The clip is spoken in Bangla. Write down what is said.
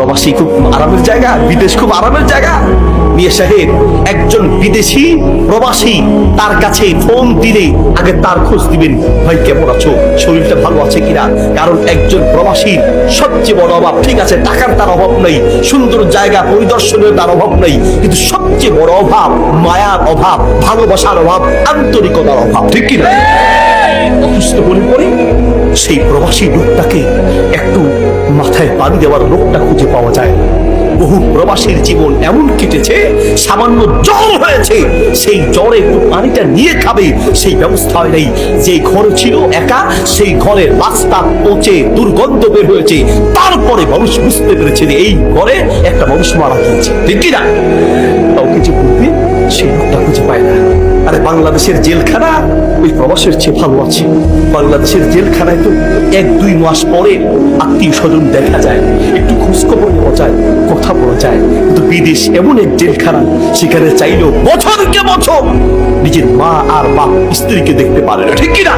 প্রবাসী খুব আরামের জায়গা, বিদেশ খুব আরামের জায়গা। মিয়া সাহেব, একজন বিদেশি প্রবাসী তার কাছে ফোন দিলে আগে তার খোঁজ দিবেন, ভাই কেমন আছো, শরীরটা ভালো আছে কিনা। কারণ একজন প্রবাসীর সবচেয়ে বড় অভাব, ঠিক আছে টাকার তার অভাব নাই, সুন্দর জায়গা পরিদর্শনের তার অভাব নাই, কিন্তু সবচেয়ে বড় অভাব মায়ার অভাব, ভালোবাসার অভাব, আন্তরিকতার অভাব, ঠিক কিনা? অসুস্থ হলে পরে সেই প্রবাসী লোকটাকে একটু মাথায় পানি দেওয়ার লোকটা খুঁজে পাওয়া যায়। বহু প্রবাসীর জীবন এমন কেটেছে, সামান্য জ্বর হয়েছে, সেই জ্বরে একটু পানিটা নিয়ে খাবে সেই ব্যবস্থা হয় নাই। যে ঘর ছিল একা, সেই ঘরের রাস্তা পচে দুর্গন্ধ বের হয়েছে। তারপরে মানুষ বুঝতে পেরেছে যে এই ঘরে একটা মানুষ মারা গিয়েছে, ঠিক কিনা? কাউকে যে বলবে সেই লোকটা খুঁজে পায় না। আরে বাংলাদেশের জেলখানা ওই প্রবাসের চেয়ে ভালো আছে। বাংলাদেশের জেলখানায় তো 1-2 মাস পরে আত্মীয় স্বজন দেখা যায়, একটু খোঁজখবর নেওয়া যায়, কথা বলা যায়। কিন্তু বিদেশ এমন এক জেলখানা, সেখানে চাইলেও বছরকে বছর নিজের মা আর বাপ স্ত্রীকে দেখতে পারে না, ঠিক কিনা?